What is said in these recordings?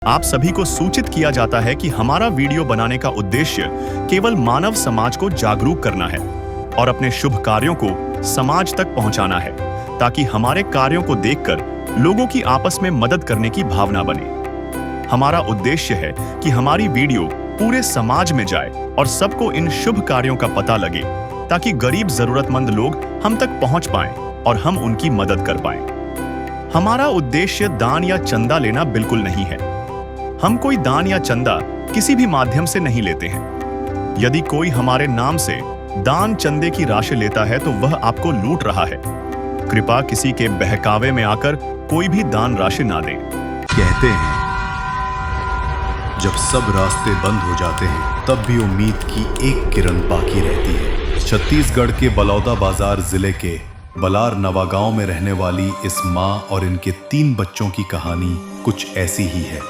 आप सभी को सूचित किया जाता है कि हमारा वीडियो बनाने का उद्देश्य केवल मानव समाज को जागरूक करना है और अपने शुभ कार्यों को समाज तक पहुंचाना है, ताकि हमारे कार्यों को देखकर लोगों की आपस में मदद करने की भावना बने। हमारा उद्देश्य है कि हमारी वीडियो पूरे समाज में जाए और सबको इन शुभ कार्यों का पता लगे, ताकि गरीब जरूरतमंद लोग हम तक पहुंच पाएं और हम उनकी मदद कर पाएं। हमारा उद्देश्य दान या चंदा लेना बिल्कुल नहीं है। हम कोई दान या चंदा किसी भी माध्यम से नहीं लेते हैं। यदि कोई हमारे नाम से दान चंदे की राशि लेता है तो वह आपको लूट रहा है। कृपया किसी के बहकावे में आकर कोई भी दान राशि ना दें। कहते हैं जब सब रास्ते बंद हो जाते हैं तब भी उम्मीद की एक किरण बाकी रहती है। छत्तीसगढ़ के बलौदाबाजार जिले के बलार नवा गांव में रहने वाली इस माँ और इनके 3 बच्चों की कहानी कुछ ऐसी ही है।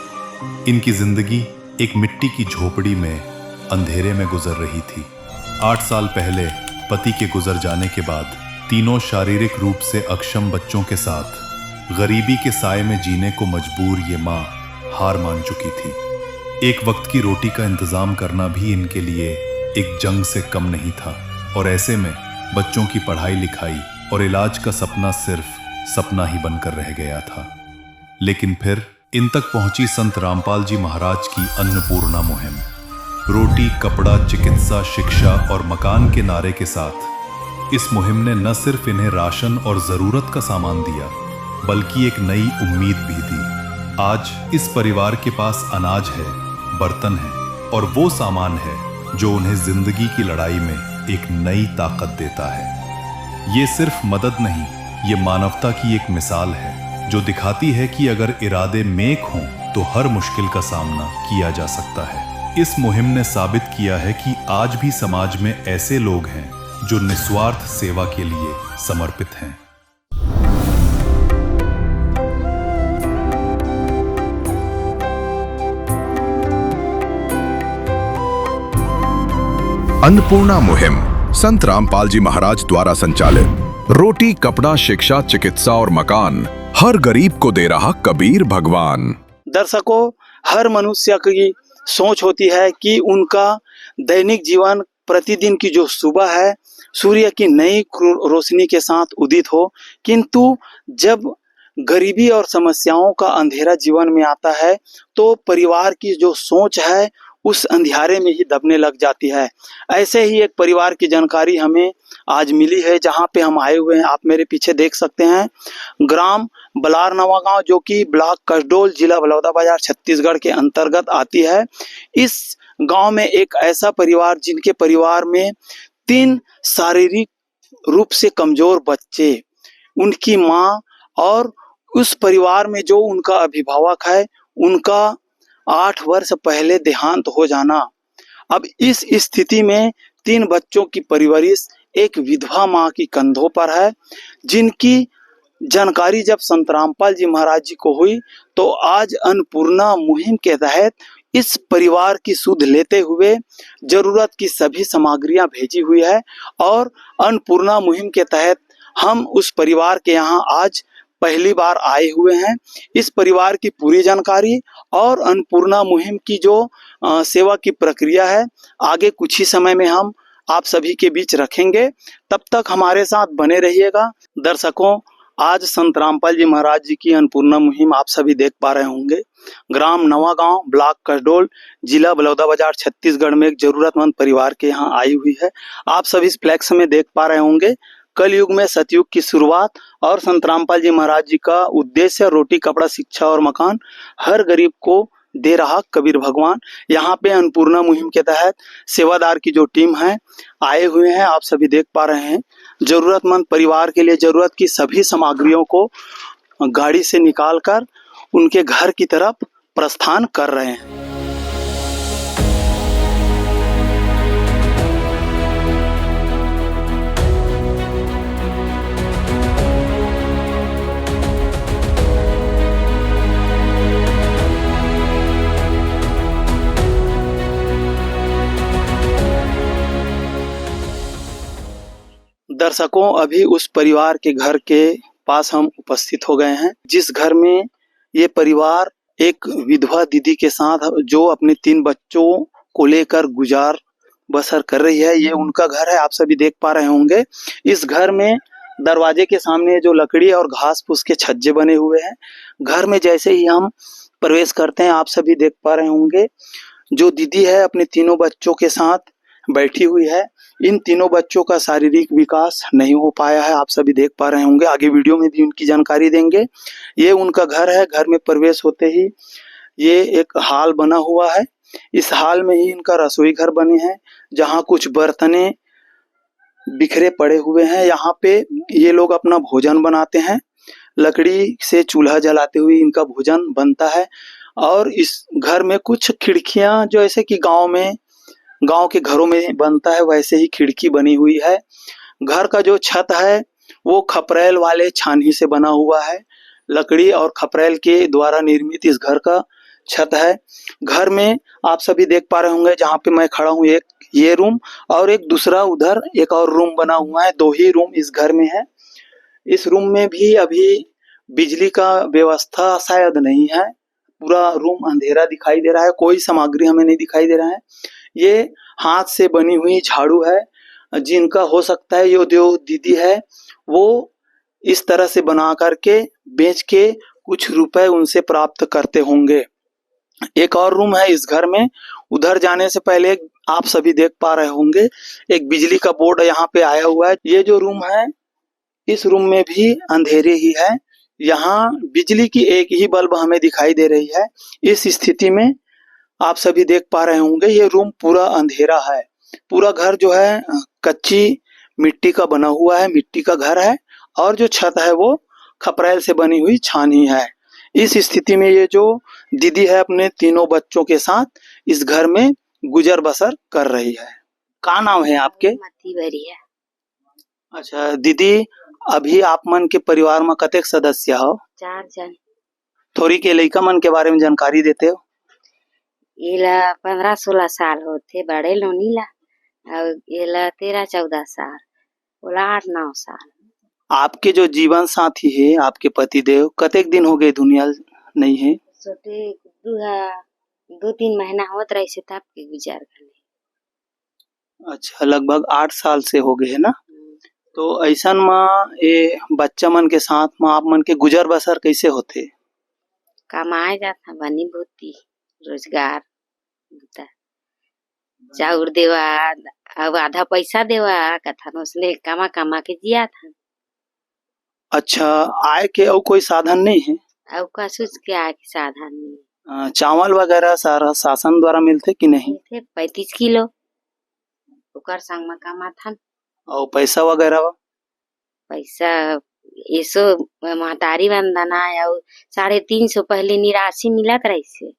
इनकी जिंदगी एक मिट्टी की झोपड़ी में अंधेरे में गुजर रही थी। 8 साल पहले पति के गुजर जाने के बाद तीनों शारीरिक रूप से अक्षम बच्चों के साथ गरीबी के साए में जीने को मजबूर ये माँ हार मान चुकी थी। एक वक्त की रोटी का इंतजाम करना भी इनके लिए एक जंग से कम नहीं था, और ऐसे में बच्चों की पढ़ाई लिखाई और इलाज का सपना सिर्फ सपना ही बनकर रह गया था। लेकिन फिर इन तक पहुंची संत रामपाल जी महाराज की अन्नपूर्णा मुहिम। रोटी, कपड़ा, चिकित्सा, शिक्षा और मकान के नारे के साथ इस मुहिम ने न सिर्फ इन्हें राशन और जरूरत का सामान दिया, बल्कि एक नई उम्मीद भी दी। आज इस परिवार के पास अनाज है, बर्तन है और वो सामान है जो उन्हें जिंदगी की लड़ाई में एक नई ताकत देता है। ये सिर्फ मदद नहीं, ये मानवता की एक मिसाल है जो दिखाती है कि अगर इरादे नेक हों तो हर मुश्किल का सामना किया जा सकता है। इस मुहिम ने साबित किया है कि आज भी समाज में ऐसे लोग हैं जो निस्वार्थ सेवा के लिए समर्पित हैं। अन्नपूर्णा मुहिम संत रामपाल जी महाराज द्वारा संचालित। रोटी, कपड़ा, शिक्षा, चिकित्सा और मकान हर गरीब को दे रहा कबीर भगवान। दर्शकों, हर मनुष्य की सोच होती है कि उनका दैनिक जीवन प्रतिदिन की जो सुबह है सूर्य की नई रोशनी के साथ उदित हो, किंतु जब गरीबी और समस्याओं का अंधेरा जीवन में आता है तो परिवार की जो सोच है उस अंधियारे में ही दबने लग जाती है। ऐसे ही एक परिवार की जानकारी हमें आज मिली है, जहां पे हम आए हुए हैं। आप मेरे पीछे देख सकते हैं, ग्राम बलार नवा गांव, जो कि ब्लॉक कसडोल, जिला बलौदाबाजार, छत्तीसगढ़ के अंतर्गत आती है। इस गांव में एक ऐसा परिवार जिनके परिवार में 3 शारीरिक रूप से कमजोर बच्चे, उनकी माँ और उस परिवार में जो उनका अभिभावक है उनका 8 वर्ष पहले देहांत हो जाना। अब इस स्थिति में 3 बच्चों की परवरिश एक विधवा माँ की कंधों पर है, जिनकी जानकारी जब संत रामपाल जी महाराज जी को हुई तो आज अन्नपूर्णा मुहिम के तहत इस परिवार की सुध लेते हुए जरूरत की सभी सामग्रियां भेजी हुई है, और अन्नपूर्णा मुहिम के तहत हम उस परिवार के यहाँ आज पहली बार आए हुए हैं। इस परिवार की पूरी जानकारी और अन्नपूर्णा मुहिम की जो सेवा की प्रक्रिया है आगे कुछ ही समय में हम आप सभी के बीच रखेंगे। तब तक हमारे साथ बने रहिएगा। दर्शकों, आज संत रामपाल जी महाराज जी की अन्नपूर्णा मुहिम आप सभी देख पा रहे होंगे। ग्राम नवा गांव, ब्लॉक कसडोल, जिला बलौदाबाजार, छत्तीसगढ़ में एक जरूरतमंद परिवार के यहाँ आई हुई है। आप सभी इस फ्लैक्स में देख पा रहे होंगे, कल युग में सतयुग की शुरुआत और संत रामपाल जी महाराज जी का उद्देश्य रोटी, कपड़ा, शिक्षा और मकान हर गरीब को दे रहा कबीर भगवान। यहाँ पे अन्नपूर्णा मुहिम के तहत सेवादार की जो टीम है आए हुए हैं, आप सभी देख पा रहे हैं। जरूरतमंद परिवार के लिए जरूरत की सभी सामग्रियों को गाड़ी से निकालकर उनके घर की तरफ प्रस्थान कर रहे हैं। दर्शकों, अभी उस परिवार के घर के पास हम उपस्थित हो गए हैं जिस घर में ये परिवार एक विधवा दीदी के साथ जो अपने 3 बच्चों को लेकर गुजार बसर कर रही है। ये उनका घर है, आप सभी देख पा रहे होंगे। इस घर में दरवाजे के सामने जो लकड़ी और घास फूस के छज्जे बने हुए हैं। घर में जैसे ही हम प्रवेश करते हैं, आप सभी देख पा रहे होंगे, जो दीदी है अपने तीनों बच्चों के साथ बैठी हुई है। इन तीनों बच्चों का शारीरिक विकास नहीं हो पाया है, आप सभी देख पा रहे होंगे। आगे वीडियो में भी उनकी जानकारी देंगे। ये उनका घर है। घर में प्रवेश होते ही ये एक हॉल बना हुआ है। इस हॉल में ही इनका रसोई घर बने हैं, जहाँ कुछ बर्तने बिखरे पड़े हुए हैं। यहाँ पे ये लोग अपना भोजन बनाते हैं। लकड़ी से चूल्हा जलाते हुए इनका भोजन बनता है। और इस घर में कुछ खिड़कियां, जो ऐसे कि गांव के घरों में बनता है, वैसे ही खिड़की बनी हुई है। घर का जो छत है वो खपरेल वाले छानही से बना हुआ है। लकड़ी और खपरेल के द्वारा निर्मित इस घर का छत है। घर में आप सभी देख पा रहे होंगे, जहाँ पे मैं खड़ा हूँ, एक ये रूम और एक दूसरा उधर एक और रूम बना हुआ है। 2 ही रूम इस घर में है। इस रूम में भी अभी बिजली का व्यवस्था शायद नहीं है। पूरा रूम अंधेरा दिखाई दे रहा है, कोई सामग्री हमें नहीं दिखाई दे रहा है। ये हाथ से बनी हुई झाड़ू है, जिनका हो सकता है ये जो दीदी है वो इस तरह से बना करके बेच के कुछ रुपए उनसे प्राप्त करते होंगे। एक और रूम है इस घर में। उधर जाने से पहले आप सभी देख पा रहे होंगे, एक बिजली का बोर्ड यहाँ पे आया हुआ है। ये जो रूम है, इस रूम में भी अंधेरे ही है। यहाँ बिजली की एक ही बल्ब हमें दिखाई दे रही है। इस स्थिति में आप सभी देख पा रहे होंगे, ये रूम पूरा अंधेरा है। पूरा घर जो है कच्ची मिट्टी का बना हुआ है, मिट्टी का घर है। और जो छत है वो खपरेल से बनी हुई छानी है। इस स्थिति में ये जो दीदी है अपने तीनों बच्चों के साथ इस घर में गुजर बसर कर रही है। का नाम है आपके? मती बरिया। अच्छा दीदी, अभी आप मन के परिवार में कतेक सदस्य हो? 4 जन। थोड़ी के लइका मन के बारे में जानकारी देते हो? इला 15-16 साल होते, बड़े लोनी ला। और इला 13-14 साल, ओला 8-9 साल। आपके जो जीवन साथी है, आपके पति देव, कतेक दिन हो गए दुनिया नहीं है? छोटे 2-3 महीना होत रही से तब के गुजर गए। अच्छा, लगभग 8 साल से हो गए है ना। तो ऐसा में ये बच्चा मन के साथ में आप मन के गुजर बसर कैसे होते? कमाए जाता बनी भूती रोजगार होता, चाउर देवा अब आधा पैसा देवा कथन उसने कमा कमा के जिया था। अच्छा, आय के और कोई साधन नहीं है? अब का सोच के आए के साधन नहीं चावल वगैरह सारा शासन द्वारा मिलते कि नहीं? थे 35 किलो ओकर संग में कमा था। और पैसा वगैरह? पैसा ऐसो महतारी वंदना और 350 पहले 89 मिलत रही से।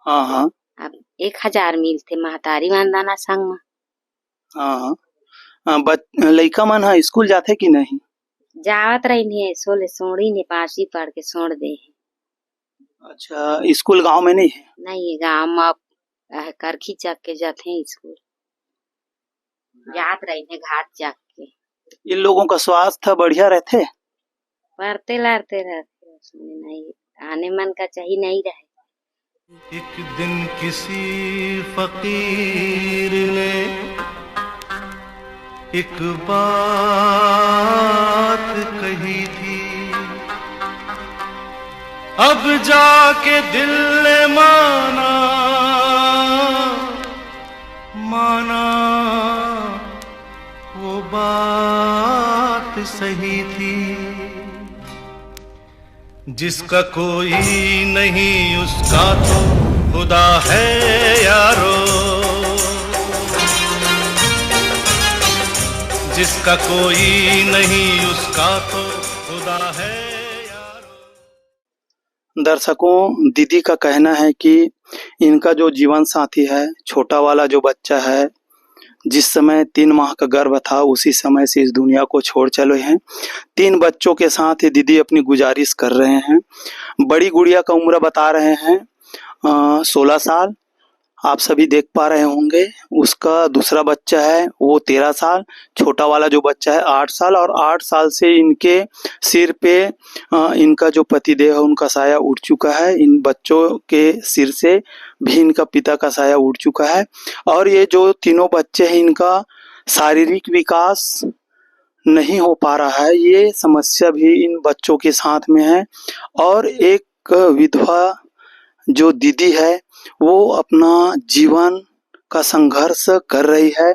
हाँ हाँ। अब 1000 मिलते महतारी वंदना संग में। हाँ हाँ। लइका मन है स्कूल जाते कि नहीं? जावत रही है, सोले सोड़ी ने 5वीं पढ़ के छोड़ दे। अच्छा, स्कूल गांव में नहीं है? नहीं, गाँव में अब करखी चक के जाते हैं स्कूल, जात रही है घाट चक के। इन लोगों का स्वास्थ्य बढ़िया रहते? पढ़ते लड़ते रहते, उसमें नहीं आने मन का चाहिए नहीं रहे। एक दिन किसी फकीर ने एक बात कही थी, अब जाके दिल ने माना वो बात सही थी। जिसका कोई नहीं उसका तो खुदा है यारो, जिसका कोई नहीं उसका तो खुदा है यारो। दर्शकों, दीदी का कहना है कि इनका जो जीवन साथी है, छोटा वाला जो बच्चा है, जिस समय 3 माह का गर्भ था उसी समय से इस दुनिया को छोड़ चले हैं। 3 बच्चों के साथ ही दीदी अपनी गुजारिश कर रहे हैं। बड़ी गुड़िया का उम्र बता रहे हैं 16 साल आप सभी देख पा रहे होंगे, उसका दूसरा बच्चा है वो 13 साल, छोटा वाला जो बच्चा है 8 साल, और 8 साल से इनके सिर पे इनका जो पतिदेव है उनका साया उड़ चुका है। इन बच्चों के सिर से भी इनका पिता का साया उड़ चुका है। और ये जो तीनों बच्चे हैं इनका शारीरिक विकास नहीं हो पा रहा है, ये समस्या भी इन बच्चों के साथ में है। और एक विधवा जो दीदी है वो अपना जीवन का संघर्ष कर रही है,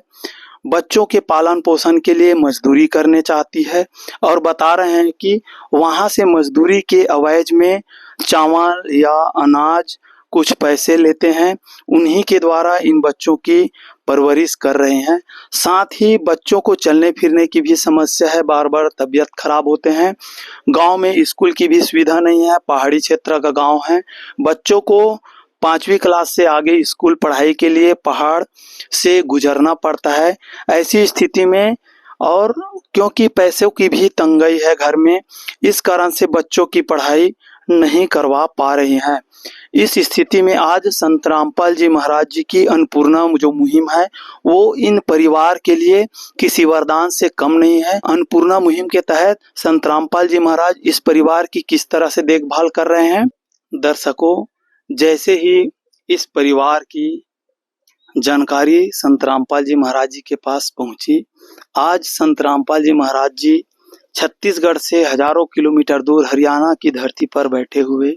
बच्चों के पालन पोषण के लिए मजदूरी करने चाहती है, और बता रहे हैं कि वहाँ से मजदूरी के एवज में चावल या अनाज कुछ पैसे लेते हैं, उन्हीं के द्वारा इन बच्चों की परवरिश कर रहे हैं। साथ ही बच्चों को चलने फिरने की भी समस्या है, बार बार तबीयत खराब होते हैं। गांव में स्कूल की भी सुविधा नहीं है, पहाड़ी क्षेत्र का गांव है। बच्चों को 5वीं क्लास से आगे स्कूल पढ़ाई के लिए पहाड़ से गुजरना पड़ता है। ऐसी स्थिति में, और क्योंकि पैसों की भी तंगी है घर में, इस कारण से बच्चों की पढ़ाई नहीं करवा पा रहे हैं। इस स्थिति में आज संत रामपाल जी महाराज जी की अन्नपूर्णा जो मुहिम है वो इन परिवार के लिए किसी वरदान से कम नहीं है। अन्नपूर्णा मुहिम के तहत संत रामपाल जी महाराज इस परिवार की किस तरह से देखभाल कर रहे हैं। दर्शकों, जैसे ही इस परिवार की जानकारी संत रामपाल जी महाराज जी के पास पहुंची, आज संत रामपाल जी महाराज जी छत्तीसगढ़ से हजारों किलोमीटर दूर हरियाणा की धरती पर बैठे हुए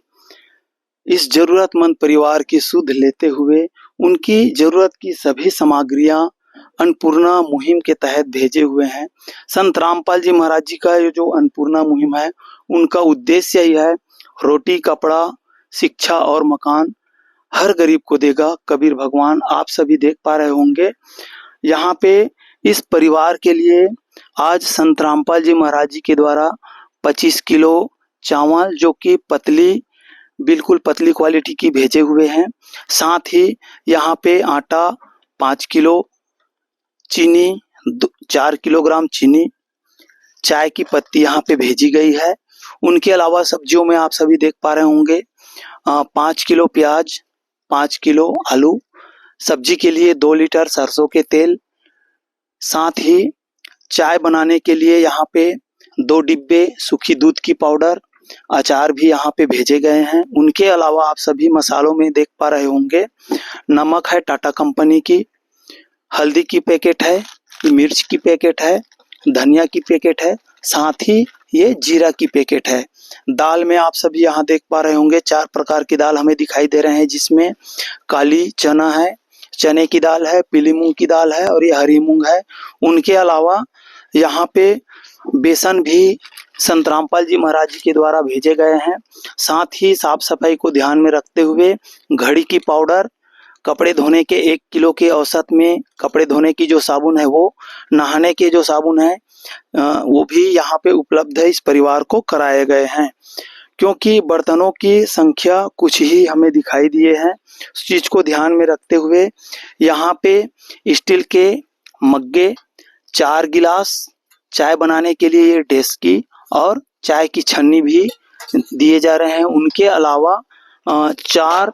इस जरूरतमंद परिवार की सुध लेते हुए उनकी जरूरत की सभी सामग्रियां अन्नपूर्णा मुहिम के तहत भेजे हुए हैं। संत रामपाल जी महाराज जी का ये जो अन्नपूर्णा मुहिम है उनका उद्देश्य यही है, रोटी, कपड़ा, शिक्षा और मकान हर गरीब को देगा कबीर भगवान। आप सभी देख पा रहे होंगे यहाँ पे इस परिवार के लिए आज संत रामपाल जी महाराज जी के द्वारा 25 किलो चावल जो कि बिल्कुल पतली क्वालिटी की भेजे हुए हैं। साथ ही यहाँ पे आटा 5 किलो, चीनी 4 किलोग्राम चीनी, चाय की पत्ती यहाँ पे भेजी गई है। उनके अलावा सब्जियों में आप सभी देख पा रहे होंगे 5 किलो प्याज, 5 किलो आलू, सब्जी के लिए 2 लीटर सरसों के तेल, साथ ही चाय बनाने के लिए यहाँ पे 2 डिब्बे सूखी दूध की पाउडर, अचार भी यहाँ पे भेजे गए हैं। उनके अलावा आप सभी मसालों में देख पा रहे होंगे नमक है टाटा कंपनी की, हल्दी की पैकेट है, मिर्च की पैकेट है, धनिया की पैकेट है, साथ ही ये जीरा की पैकेट है। दाल में आप सभी यहाँ देख पा रहे होंगे 4 प्रकार की दाल हमें दिखाई दे रहे हैं, जिसमें काली चना है, चने की दाल है, पीली मूंग की दाल है और ये हरी मूंग है। उनके अलावा यहाँ पे बेसन भी संत रामपाल जी महाराज जी के द्वारा भेजे गए हैं। साथ ही साफ सफाई को ध्यान में रखते हुए घड़ी की पाउडर, कपड़े धोने के 1 किलो के औसत में कपड़े धोने की जो साबुन है वो, नहाने के जो साबुन है वो भी यहाँ पे उपलब्ध है, इस परिवार को कराए गए हैं। क्योंकि बर्तनों की संख्या कुछ ही हमें दिखाई दिए हैं, उस चीज को ध्यान में रखते हुए यहाँ पे स्टील के मग्गे, 4 गिलास, चाय बनाने के लिए ये डेस्की और चाय की छन्नी भी दिए जा रहे हैं। उनके अलावा 4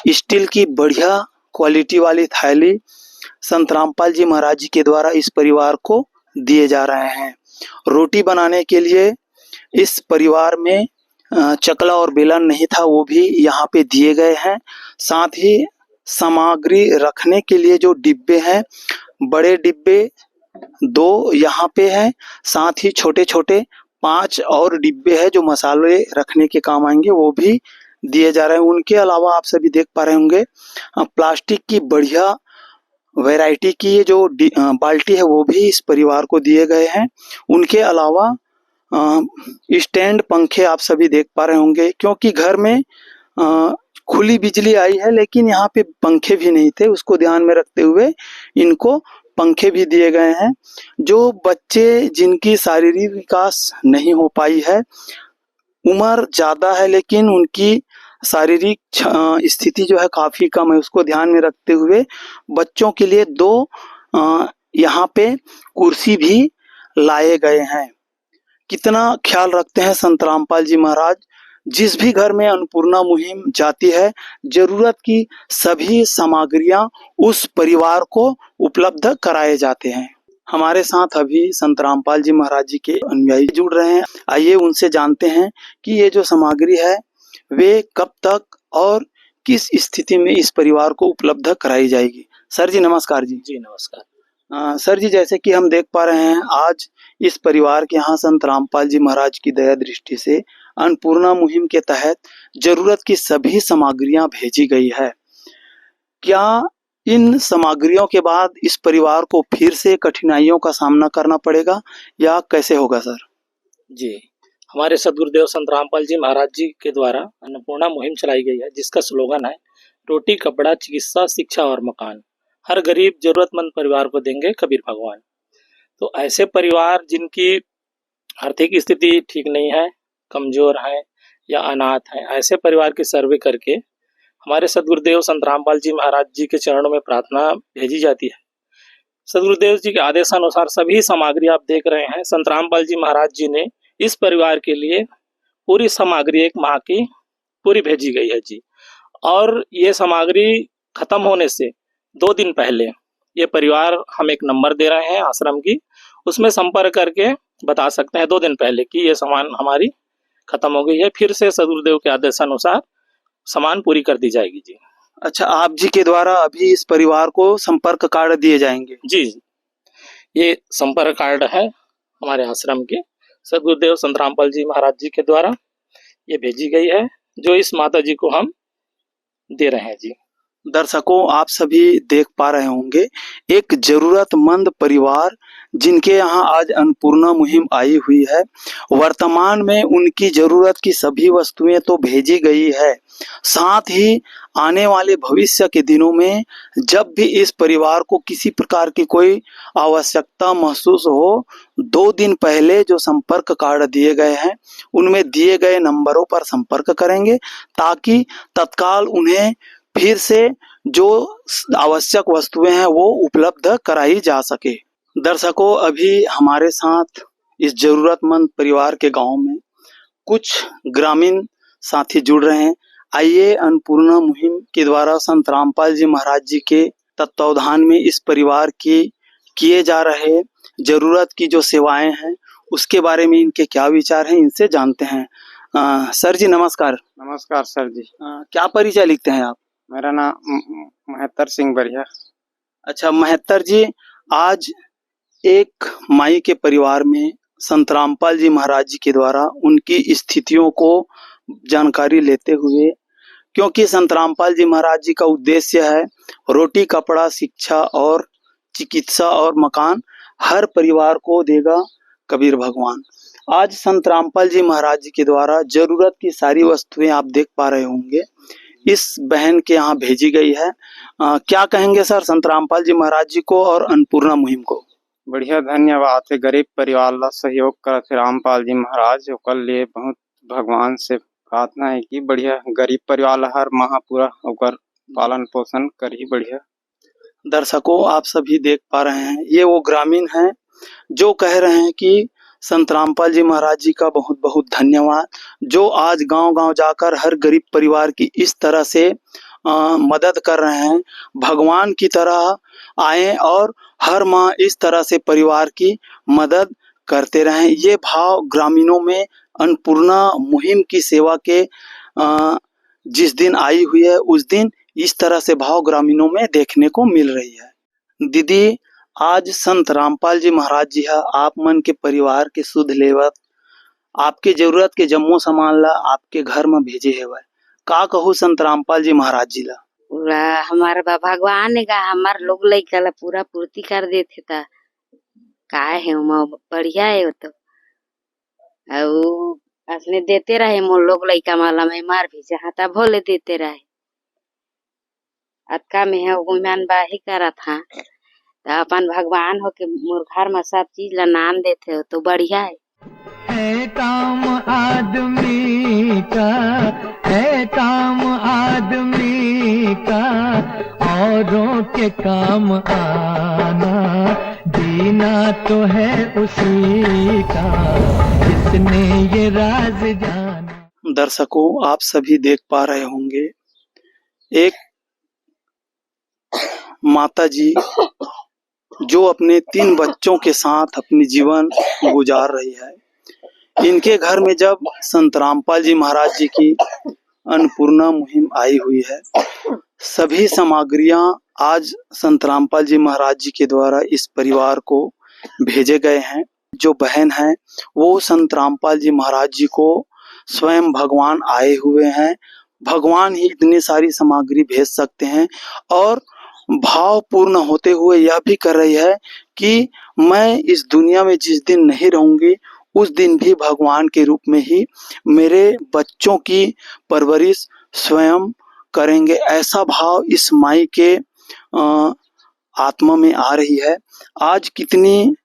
स्टील की बढ़िया क्वालिटी वाली थाली संत रामपाल जी महाराज जी के द्वारा इस परिवार को दिए जा रहे हैं। रोटी बनाने के लिए इस परिवार में चकला और बेलन नहीं था, वो भी यहाँ पे दिए गए हैं। साथ ही सामग्री रखने के लिए जो डिब्बे हैं, बड़े डिब्बे 2 यहाँ पे हैं, साथ ही छोटे छोटे 5 और डिब्बे हैं जो मसाले रखने के काम आएंगे, वो भी दिए जा रहे हैं। उनके अलावा आप सभी देख पा रहे होंगे प्लास्टिक की बढ़िया वैरायटी की ये जो बाल्टी है वो भी इस परिवार को दिए गए हैं। उनके अलावा स्टैंड पंखे आप सभी देख पा रहे होंगे, क्योंकि घर में खुली बिजली आई है लेकिन यहाँ पे पंखे भी नहीं थे, उसको ध्यान में रखते हुए इनको पंखे भी दिए गए हैं। जो बच्चे जिनकी शारीरिक विकास नहीं हो पाई है, उम्र ज्यादा है लेकिन उनकी शारीरिक स्थिति जो है काफी कम है, उसको ध्यान में रखते हुए बच्चों के लिए 2 यहाँ पे कुर्सी भी लाए गए हैं। कितना ख्याल रखते हैं संत रामपाल जी महाराज, जिस भी घर में अन्नपूर्णा मुहिम जाती है, जरूरत की सभी सामग्रियां उस परिवार को उपलब्ध कराए जाते हैं। हमारे साथ अभी संत रामपाल जी महाराज जी के अनुयायी जुड़ रहे हैं। आइए उनसे जानते हैं कि ये जो सामग्री है वे कब तक और किस स्थिति में इस परिवार को उपलब्ध कराई जाएगी। सर जी नमस्कार जी। जी नमस्कार। सर जी, जैसे कि हम देख पा रहे हैं आज इस परिवार के यहाँ संत रामपाल जी महाराज की दया दृष्टि से अन्नपूर्णा मुहिम के तहत जरूरत की सभी सामग्रियां भेजी गई है। क्या इन सामग्रियों के बाद इस परिवार को फिर से कठिनाइयों का सामना करना पड़ेगा या कैसे होगा सर? जी, हमारे सदगुरुदेव संत रामपाल जी महाराज जी के द्वारा अन्नपूर्णा मुहिम चलाई गई है, जिसका स्लोगन है रोटी कपड़ा चिकित्सा शिक्षा और मकान, हर गरीब जरूरतमंद परिवार को देंगे कबीर भगवान। तो ऐसे परिवार जिनकी आर्थिक स्थिति ठीक नहीं है, कमजोर है या अनाथ है, ऐसे परिवार की सर्वे करके हमारे सदगुरुदेव संत रामपाल जी महाराज जी के चरणों में प्रार्थना भेजी जाती है। सदगुरुदेव जी के आदेशानुसार सभी सामग्री आप देख रहे हैं, संत रामपाल जी महाराज जी ने इस परिवार के लिए पूरी सामग्री 1 माह की पूरी भेजी गई है जी। और ये सामग्री खत्म होने से 2 दिन पहले ये परिवार हम एक नंबर दे रहे हैं आश्रम की, उसमें संपर्क करके बता सकते हैं 2 दिन पहले कि ये सामान हमारी खत्म हो गई है। फिर से सदगुरुदेव के आदेशानुसार सामान पूरी कर दी जाएगी जी। अच्छा, आप जी के द्वारा अभी इस परिवार को संपर्क कार्ड दिए जाएंगे? जी, ये संपर्क कार्ड है हमारे आश्रम के, सदगुरुदेव संत रामपाल जी महाराज जी के द्वारा ये भेजी गई है, जो इस माता जी को हम दे रहे हैं जी। दर्शकों, आप सभी देख पा रहे होंगे एक जरूरतमंद परिवार जिनके यहाँ आज अन्नपूर्णा मुहिम आई हुई है। वर्तमान में उनकी जरूरत की सभी वस्तुएं तो भेजी गई है, साथ ही आने वाले भविष्य के दिनों में जब भी इस परिवार को किसी प्रकार की कोई आवश्यकता महसूस हो, 2 दिन पहले जो संपर्क कार्ड दिए गए हैं उनमें दिए गए नंबरों पर संपर्क करेंगे ताकि तत्काल उन्हें फिर से जो आवश्यक वस्तुएं हैं वो उपलब्ध कराई जा सके। दर्शकों, अभी हमारे साथ इस जरूरतमंद परिवार के गांव में कुछ ग्रामीण साथी जुड़ रहे हैं। आइए अन्नपूर्णा मुहिम के द्वारा संत रामपाल जी महाराज जी के तत्वावधान में इस परिवार की किए जा रहे जरूरत की जो सेवाएं हैं उसके बारे में इनके क्या विचार हैं, इनसे जानते हैं। सर जी नमस्कार। नमस्कार सर जी। क्या परिचय लिखते हैं आप? मेरा नाम महत्तर सिंह बरिया। अच्छा महत्तर जी, आज एक माई के परिवार में संत रामपाल जी महाराज जी के द्वारा उनकी स्थितियों को जानकारी लेते हुए, क्योंकि संत रामपाल जी महाराज जी का उद्देश्य है रोटी कपड़ा शिक्षा और चिकित्सा और मकान हर परिवार को देगा कबीर भगवान। आज संत रामपाल जी महाराज जी के द्वारा जरूरत की सारी वस्तुएं आप देख पा रहे होंगे इस बहन के यहाँ भेजी गई है। क्या कहेंगे सर संत रामपाल जी महाराज जी को और अन्नपूर्णा मुहिम को? बढ़िया धन्यवाद है। गरीब परिवार ला सहयोग करते रामपाल जी महाराज, ओकर लिए बहुत भगवान से प्रार्थना है कि बढ़िया गरीब परिवार ला हर माह पूरा ओकर पालन पोषण करी। बढ़िया दर्शकों, आप सभी देख पा रहे हैं ये वो ग्रामीण हैं जो कह रहे हैं कि संत रामपाल जी महाराज जी का बहुत बहुत धन्यवाद, जो आज गांव-गांव जाकर हर गरीब परिवार की इस तरह से मदद कर रहे हैं। भगवान की तरह आए और हर माह इस तरह से परिवार की मदद करते रहें। ये भाव ग्रामीणों में अन्नपूर्णा मुहिम की सेवा के जिस दिन आई हुई है उस दिन इस तरह से भाव ग्रामीणों में देखने को मिल रही है। दीदी, आज संत रामपाल जी महाराज जी है आप मन के परिवार के सुध लेवत आपके जरूरत के जम्मो सामान ला आपके घर में भेजे हेवय, का कहू संत रामपाल जी महाराज जी ला? पूरा हमारे भगवान का हमार लोग लइका ला पूरा पूर्ति कर देते था। काय है बढ़िया है वो तो, असने देते रहे मोर लोग लइका माला में मार भी जहाँ तब भोले देते रहे। अतका में है गुमान बाही करा था तो अपन भगवान हो के मोर घर में सब चीज ला नाम देते हो तो बढ़िया है काम आदमी का, है काम आदमी का, औरों के काम आना, जीना तो है उसी का, जिसने ये राज जाना। दर्शकों, आप सभी देख पा रहे होंगे एक माताजी जो अपने 3 बच्चों के साथ अपनी जीवन गुजार रही है। इनके घर में जब संत रामपाल जी महाराज जी की अन्नपूर्णा मुहिम आई हुई है, सभी सामग्रियां आज संत रामपाल जी महाराज जी के द्वारा इस परिवार को भेजे गए हैं। जो बहन है वो संत रामपाल जी महाराज जी को स्वयं भगवान आए हुए हैं, भगवान ही इतनी सारी सामग्री भेज सकते हैं और भावपूर्ण होते हुए यह भी कर रही है कि मैं इस दुनिया में जिस दिन नहीं रहूंगी उस दिन भी भगवान के रूप में ही मेरे बच्चों की परवरिश स्वयं करेंगे। ऐसा भाव इस माई के आत्मा में आ रही है। आज कितनी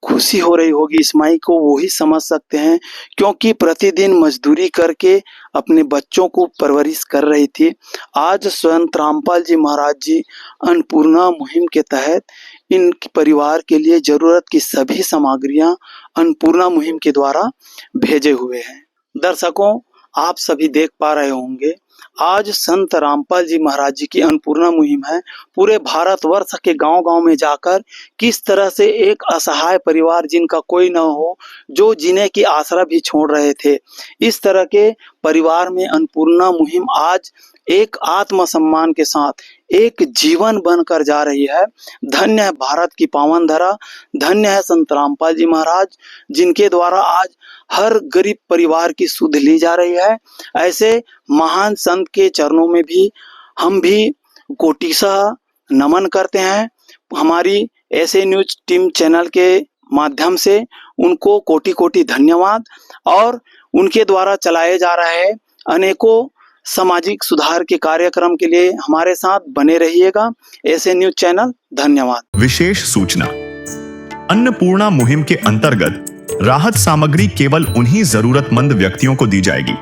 खुशी हो रही होगी इस माई को, वो ही समझ सकते हैं, क्योंकि प्रतिदिन मजदूरी करके अपने बच्चों को परवरिश कर रही थी। आज संत रामपाल जी महाराज जी अन्नपूर्णा मुहिम के तहत इन परिवार के लिए जरूरत की सभी सामग्रियां अन्नपूर्णा मुहिम के द्वारा भेजे हुए हैं। दर्शकों, आप सभी देख पा रहे होंगे आज संत रामपाल जी महाराज जी की अन्नपूर्णा मुहिम है। पूरे भारतवर्ष के गांव-गांव में जाकर किस तरह से एक असहाय परिवार जिनका कोई न हो, जो जीने की आसरा भी छोड़ रहे थे, इस तरह के परिवार में अन्नपूर्णा मुहिम आज एक आत्मसम्मान के साथ एक जीवन बनकर जा रही है। धन्य है भारत की पावन धरा, धन्य है संत रामपाल जी महाराज, जिनके द्वारा आज हर गरीब परिवार की सुध ली जा रही है। ऐसे महान संत के चरणों में भी हम भी कोटिशः नमन करते हैं। हमारी ऐसे न्यूज टीम चैनल के माध्यम से उनको कोटि कोटि धन्यवाद। और उनके द्वारा चलाए जा रहे अनेकों सामाजिक सुधार के कार्यक्रम के लिए हमारे साथ बने रहिएगा। ऐसे न्यूज चैनल, धन्यवाद। विशेष सूचना, अन्नपूर्णा मुहिम के अंतर्गत राहत सामग्री केवल उन्हीं जरूरतमंद व्यक्तियों को दी जाएगी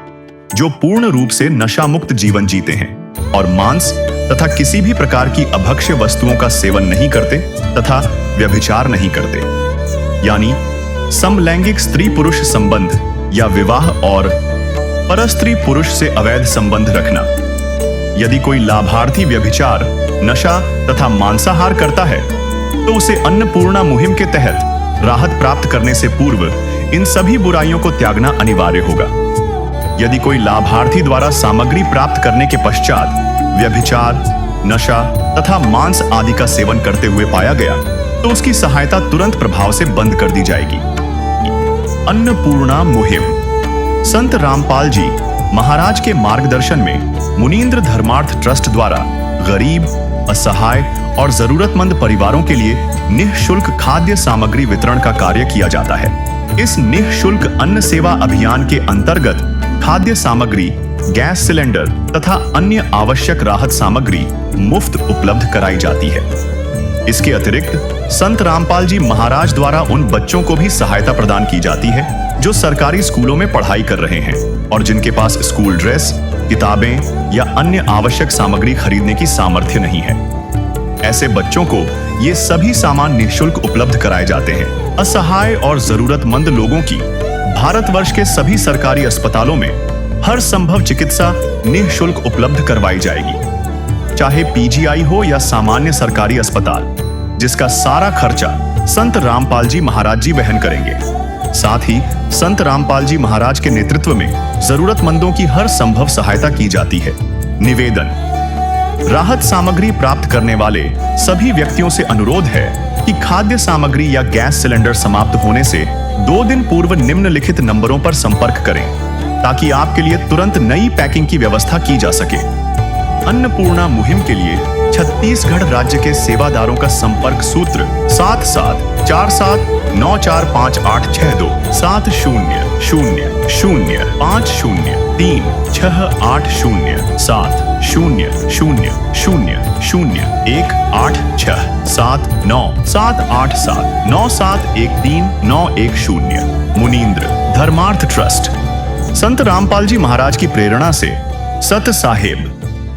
जो पूर्ण रूप से नशा मुक्त जीवन जीते हैं और मांस तथा किसी भी प्रकार की अभक्ष्य वस्तुओं का सेवन नहीं करते तथा व्यभिचार नहीं करते, यानी समलैंगिक स्त्री पुरुष संबंध या विवाह और परस्त्री पुरुष से अवैध संबंध रखना। यदि कोई लाभार्थी व्यभिचार, नशा तथा मांसाहार करता है तो उसे अन्नपूर्णा मुहिम के तहत राहत प्राप्त करने से पूर्व इन सभी बुराइयों को त्यागना अनिवार्य होगा। यदि कोई लाभार्थी द्वारा सामग्री प्राप्त करने के पश्चात व्यभिचार, नशा तथा मांस आदि का सेवन करते हुए पाया गया तो उसकी सहायता तुरंत प्रभाव से बंद कर दी जाएगी। अन्नपूर्णा मुहिम संत रामपाल जी महाराज के मार्गदर्शन में मुनींद्र धर्मार्थ ट्रस्ट द्वारा गरीब, असहाय और जरूरतमंद परिवारों के लिए निःशुल्क खाद्य सामग्री वितरण का कार्य किया जाता है। इस निःशुल्क अन्न सेवा अभियान के अंतर्गत खाद्य सामग्री, गैस सिलेंडर तथा अन्य आवश्यक राहत सामग्री मुफ्त उपलब्ध कराई जाती है। इसके अतिरिक्त संत रामपाल जी महाराज द्वारा उन बच्चों को भी सहायता प्रदान की जाती है जो सरकारी स्कूलों में पढ़ाई कर रहे हैं और जिनके पास स्कूल ड्रेस, किताबें या अन्य आवश्यक सामग्री खरीदने की सामर्थ्य नहीं है। ऐसे बच्चों को ये सभी सामान निःशुल्क उपलब्ध कराए जाते हैं। असहाय और जरूरतमंद लोगों की भारतवर्ष के सभी सरकारी अस्पतालों में हर संभव चिकित्सा निःशुल्क उपलब्ध करवाई जाएगी, चाहे पीजीआई हो या सामान्य सरकारी अस्पताल, जिसका सारा खर्चा संत रामपाल जी महाराज जी वहन करेंगे। साथ ही संत रामपाल जी महाराज के नेतृत्व में जरूरतमंदों की हर संभव सहायता की जाती है। निवेदन, राहत सामग्री प्राप्त करने वाले सभी व्यक्तियों से अनुरोध है कि खाद्य सामग्री या गैस सिलेंडर समाप्त होने से 2 दिन पूर्व निम्नलिखित नंबरों पर संपर्क करें ताकि आपके लिए तुरंत नई पैकिंग की व्यवस्था की जा सके। अन्नपूर्णा मुहिम के लिए छत्तीसगढ़ राज्य के सेवादारों का संपर्क सूत्र 7747945862 7001879787 मुनींद्र धर्मार्थ ट्रस्ट। संत रामपाल जी महाराज की प्रेरणा से सत साहेब